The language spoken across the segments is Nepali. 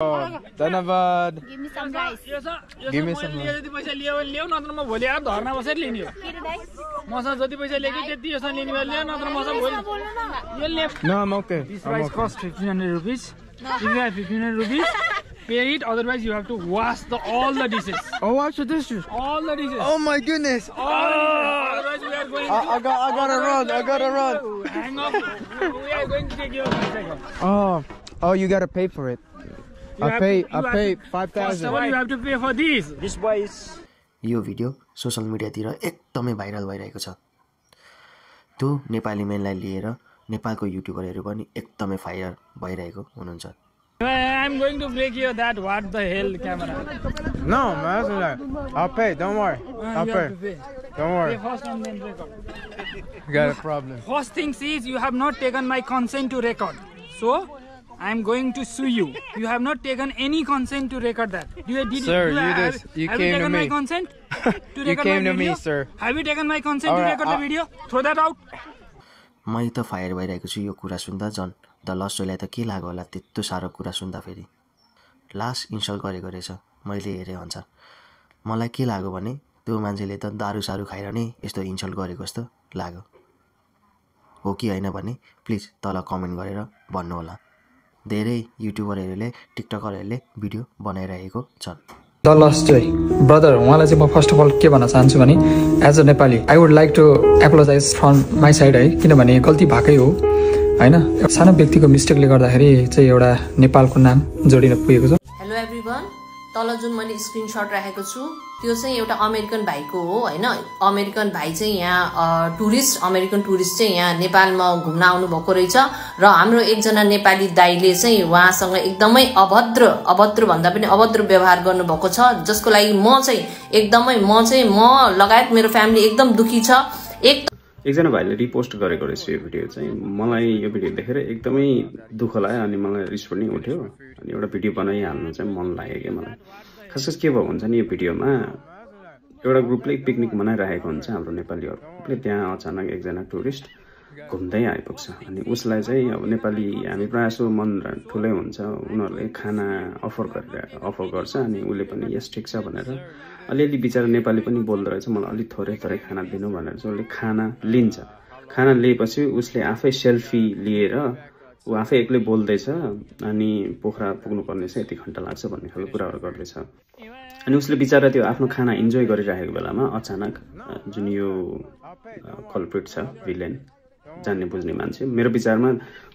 धन्यवाद. Give me some rice. Give me some. जति पैसा लियो भने लियो नत्र म भोलि आएर धर्ना बसेर लिने हो. मसँग जति पैसा लिएको त्यति यसमा लिने भए लियो नत्र मसँग भोलि यो left. No, I'm okay. This rice costs 1500 rupees. If you have 1500 rupees, pay it. Otherwise, you have to wash all the dishes. Oh, watch the dishes. All the dishes. Oh my goodness. Otherwise, we are going. I gotta run. I gotta run. Hang on. We are going to take your bicycle. Oh, you gotta pay for it. I pay 5,000. First of all, you have to pay for this. This boy is. यो भिडियो सोशल मिडियातिर एकदमै भाइरल भइरहेको छ. त्यो नेपाली मेनलाई लिएर नेपालको युट्युबरहरू पनि एकदमै भाइरल भइरहेको हुनुहुन्छ. I'm going to break your that what the hell camera. No, man, that's not. I'll pay. Don't worry. I'll You pay. have to pay. Don't worry. Pay first and then record. You got a problem. First thing is you have not taken my consent to record. So I am going to sue you. You have not taken any consent to record that. Sir, you have came you to taken me. my consent to You record came my to video? me, sir. Have you taken my consent to Alright, record the video? Throw that out. मै त फायर भइरहेको छु यो कुरा सुन्दा. झन् द लस्टलाई त के लाग्यो होला त्यस्तो साह्रो कुरा सुन्दा. फेरि लास्ट इन्सल्ट गरेको रहेछ. मैले हेरेँ अनुसार मलाई के लाग्यो भने त्यो मान्छेले त दारू सारू खाएर नै यस्तो इन्सल्ट गरेको जस्तो लाग्यो. हो कि होइन भने प्लिज तल कमेन्ट गरेर भन्नुहोला. धेरै युट्युबरहरूले टिकटकरहरूले भिडियो बनाइरहेको छन्. द लस्ट जोय ब्रदर, उहाँलाई चाहिँ म फर्स्ट अफ अल के भन्न चाहन्छु भने as a Nepali I would like to apologize from my side है. किनभने गल्ती भएकै हो होइन. सानो व्यक्तिको मिस्टेकले गर्दाखेरि चाहिँ एउटा नेपालको नाम जोडिन पुगेको छ. हेलो एभ्रिवन, तल जुन मैले स्क्रिनशट राखेको छु त्यो चाहिँ एउटा अमेरिकन भाइको हो होइन. अमेरिकन भाइ चाहिँ यहाँ अमेरिकन टुरिस्ट चाहिँ यहाँ नेपालमा घुम्न आउनु भएको रहेछ र हाम्रो एकजना नेपाली दाइले चाहिँ उहाँसँग एकदमै अभद्र भन्दा पनि अभद्र व्यवहार गर्नुभएको छ. जसको लागि म लगायत मेरो फ्यामिली एकदम दुखी छ. एकजना भाइले रिपोस्ट गरेको रहेछ यो भिडियो चाहिँ. मलाई यो भिडियो देखेर एकदमै दुःख लाग्यो अनि मलाई रिस पनि उठ्यो अनि एउटा भिडियो बनाइहाल्नु चाहिँ मन लाग्यो क्या मलाई. खास के भएको हुन्छ नि यो भिडियोमा एउटा ग्रुपले पिकनिक मनाइरहेको हुन्छ हाम्रो नेपालीहरूले. त्यहाँ अचानक एकजना टुरिस्ट घुम्दै आइपुग्छ अनि उसलाई चाहिँ अब नेपाली हामी प्रायः जसो मन ठुलै हुन्छ उनीहरूले खाना अफर गर्छ अनि उसले पनि यस ठिक छ भनेर अलिअलि बिचरा नेपाली पनि बोल्दो रहेछ. मलाई अलिक थोरै खाना दिनु भनेर चाहिँ उसले खाना लिन्छ. खाना लिएपछि उसले आफै सेल्फी लिएर ऊ आफै एक्लै बोल्दैछ अनि पोखरा पुग्नुपर्ने चाहिँ यति घन्टा लाग्छ भन्ने खालको कुराहरू गर्दैछ. अनि उसले बिचरा त्यो आफ्नो खाना इन्जोय गरिरहेको बेलामा अचानक जुन यो कल्प्रिट छ भिलेन जान्ने बुझ्ने मान्छे, मेरो विचारमा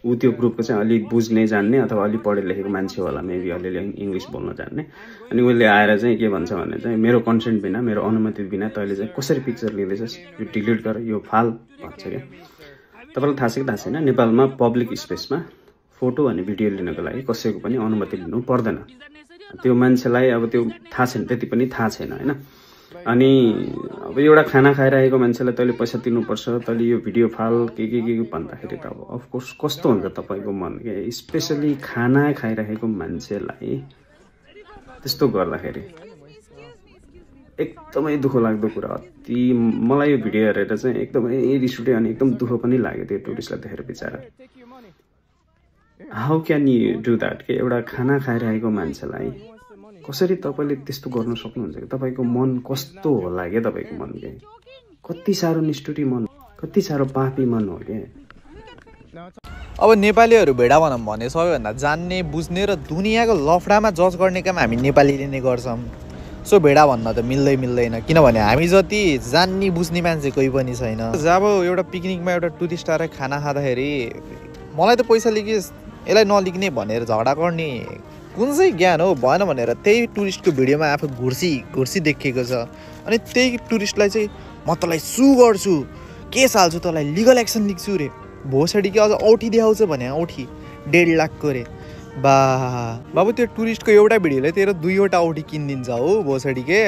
ऊ त्यो ग्रुपको चाहिँ अलि बुझ्ने जान्ने अथवा अलि पढे लेखेको मान्छे होला, मेबी अलिअलि इङ्ग्लिस बोल्न जान्ने. अनि उसले आएर चाहिँ के भन्छ भने चाहिँ मेरो कन्सेन्ट बिना मेरो अनुमति बिना तैँले चाहिँ कसरी पिक्चर लिँदैछस्, यो डिलिट गर, यो फाल भन्छ क्या. तपाईँलाई थाहा छ कि थाहा छैन, नेपालमा पब्लिक स्पेसमा फोटो अनि भिडियो लिनको लागि कसैको पनि अनुमति लिनु पर्दैन. त्यो मान्छेलाई अब त्यो थाहा छैन, त्यति पनि थाहा छैन होइन. अनि अब एउटा खाना खाइरहेको मान्छेलाई तैँले पैसा तिर्नुपर्छ, तैँले यो भिडियो फाल के भन्दाखेरि त अब अफकोर्स कस्तो हुन्छ तपाईँको मन के. स्पेसली खाना खाइरहेको मान्छेलाई त्यस्तो गर्दाखेरि एकदमै दुःख लाग्दो कुरा. अति मलाई यो भिडियो हेरेर चाहिँ एकदमै रिस उठ्यो अनि एकदम दुःख पनि लाग्यो त्यो टुरिस्टलाई देखेर. बिचरा how can you do that के एउटा खाना खाइरहेको मान्छेलाई कसरी तपाईँले त्यस्तो गर्न सक्नुहुन्छ कि. तपाईँको मन कस्तो होला क्या, तपाईँको मन के कति साह्रो निष्ठुरी मन, कति साह्रो पापी मन हो क्या. अब नेपालीहरू भेडा भनौँ भने सबैभन्दा जान्ने बुझ्ने र दुनियाँको लफडामा जज गर्ने काम हामी नेपालीले नै गर्छौँ. सो भेडा भन्न त मिल्दैन किनभने हामी जति जान्ने बुझ्ने मान्छे कोही पनि छैन. जब एउटा पिकनिकमा एउटा टुरिस्ट आएर खाना खाँदाखेरि मलाई त पैसा लिइस् यसलाई नलिग्ने भनेर झगडा गर्ने कुन चाहिँ ज्ञान हो. भएन भनेर त्यही टुरिस्टको भिडियोमा आफू घुर्सी देखिएको छ अनि त्यही टुरिस्टलाई चाहिँ म तँलाई सु गर्छु, केस हाल्छु, तँलाई लिगल एक्सन लिन्छु रे. भोसडी के अझ औठी देखाउँछ भने औठी 1.5 लाखको रे. बाबु त्यो टुरिस्टको एउटा भिडियोले तेरो 2वटा औठी किनिदिन्छ हो भोसडी के.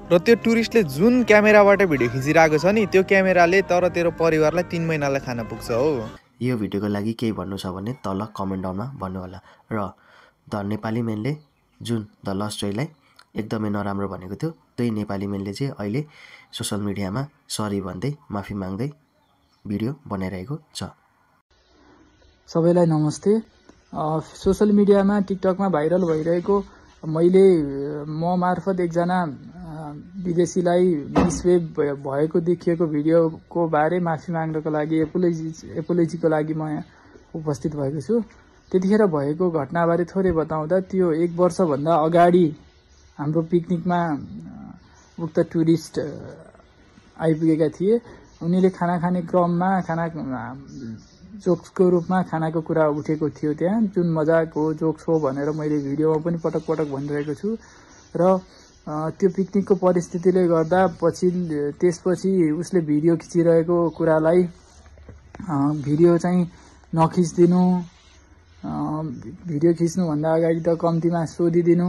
र त्यो टुरिस्टले जुन क्यामेराबाट भिडियो खिचिरहेको छ नि त्यो क्यामेराले तर तेरो परिवारलाई 3 महिनालाई खाना पुग्छ हो. यो भिडियोको लागि केही भन्नु छ भने तल कमेन्ट डाउनमा भन्नुहोला. र द नेपाली मेनले जुन द लस्ट जोयलाई एकदमै नराम्रो भनेको थियो त्यही नेपाली मेनले चाहिँ अहिले सोसल मिडियामा सरी भन्दै माफी माग्दै भिडियो बनाइरहेको छ. सबैलाई नमस्ते. सोशल मिडियामा टिकटकमा भाइरल भइरहेको मैले म मार्फत एकजना विदेशीलाई मिसवेब भएको देखिएको भिडियोको बारे माफी माग्नको लागि एपोलोजीको लागि म यहाँ उपस्थित भएको छु। त्यतिखेर भएको घटनाबारे थोरै बताउँदा त्यो 1 वर्षभन्दा अगाडि हाम्रो पिकनिकमा उक्त टुरिस्ट आइपुगेका थिए। उनीले खाना खाने क्रममा जोक्सको रूपमा खानाको कुरा उठेको थियो त्यहाँ, जुन मजाक हो जोक्स हो भनेर मैले भिडियोमा पनि पटक पटक भनिरहेको छु। र त्यो पिकनिकको परिस्थितिले गर्दा त्यसपछि उसले भिडियो खिचिरहेको कुरालाई भिडियो चाहिँ नखिचिदिनु, भिडियो खिच्नुभन्दा अगाडि त कम्तीमा सोधिदिनु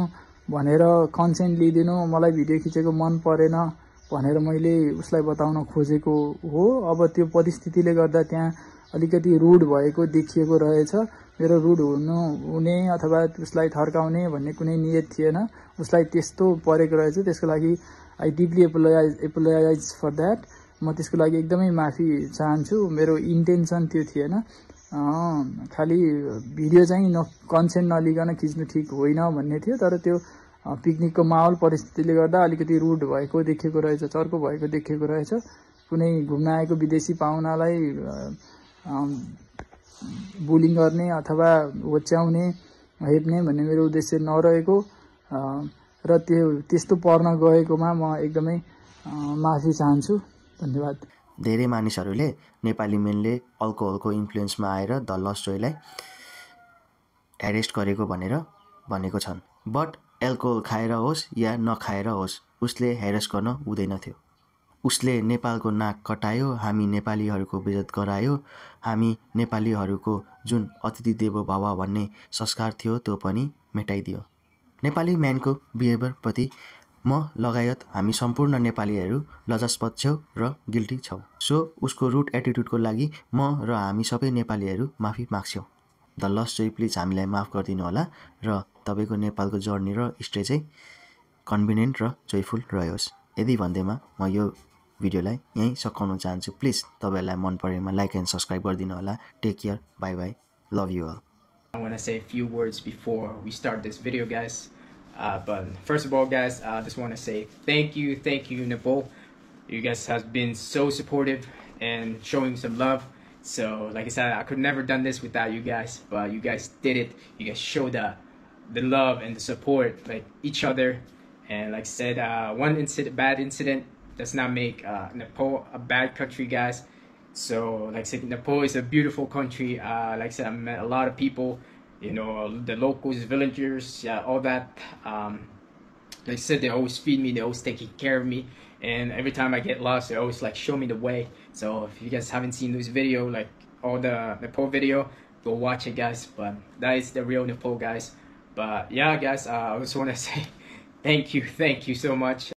भनेर कन्सेन्ट लिइदिनु, मलाई भिडियो खिचेको मन परेन भनेर मैले उसलाई बताउन खोजेको हो। अब त्यो परिस्थितिले गर्दा त्यहाँ अलिकति रुड भएको देखिएको रहेछ। मेरो रुड हुने अथवा उसलाई थर्काउने भन्ने कुनै नियत थिएन, उसलाई त्यस्तो परेको रहेछ। त्यसको लागि I deeply apologize for that. म त्यसको लागि एकदमै माफी चाहन्छु। मेरो इन्टेन्सन त्यो थिएन, खालि भिडियो चाहिँ कन्सेन्ट नलिकन खिच्नु ठिक होइन भन्ने थियो। तर त्यो पिकनिकको माहौल परिस्थितिले गर्दा अलिकति रुड भएको देखिएको रहेछ, चर्को भएको देखिएको रहेछ। कुनै घुम्न आएको विदेशी पाहुनालाई बुलिङ गर्ने अथवा होच्याउने हेप्ने भन्ने मेरो उद्देश्य नरहेको र त्यस्तो पर्न गएकोमा म एकदमै माफी चाहन्छु। धन्यवाद। धेरै मानिसहरूले नेपाली मेनले अल्कोहलको इन्फ्लुएन्समा आएर द लस्ट जोयलाई एरेस्ट गरेको भनेको छन्। बट एल्कोहल खाएर होस् या नखाएर होस् उसले हेरेस गर्न हुँदैन थियो। उसले नेपालको नाक कटायो, हामी नेपालीहरूको बेइज्जत गरायो, हामी नेपालीहरूको जुन अतिथि देवो भव भन्ने संस्कार थियो त्यो पनि मेटाइदियो। नेपाली म्यानको बिहेभियरप्रति म लगायत हामी सम्पूर्ण नेपालीहरू लजास्पद छौँ र गिल्टी छौँ। सो उसको रुड एटिट्युडको लागि म र हामी सबै नेपालीहरू माफी माग्छौँ। द लस्ट जोय प्लिज हामीलाई माफ गरिदिनु होला र तपाईँको नेपालको जर्नी र स्टे चाहिँ कन्भिनियन्ट र जोयफुल रहोस्। यदि भन्दैमा म यो भिडियोलाई यहीँ सघाउन चाहन्छु। प्लिज तपाईँहरूलाई मन परेमा लाइक एन्ड सब्सक्राइब गरिदिनु होला। Take care, bye bye, love you all. I want to say a few words before we start this video, guys. But first of all, guys, I just want to say thank you, Nepal. You guys have been so supportive and showing some love. So, like I said, I could never done this without you guys, but you guys did it. You guys showed the love and the support, like each other. And like I said, one bad incident does not make Nepal a bad country, guys. So, like I said, Nepal is a beautiful country. Like I said, I met a lot of people, you know, the locals, villagers, yeah, all that. Like I said, they always feed me, they always taking care of me. And every time I get lost, they always like show me the way. So if you guys haven't seen this video, like all the Nepal video, go watch it, guys. But that is the real Nepal, guys. But yeah, guys, I just want to say thank you so much.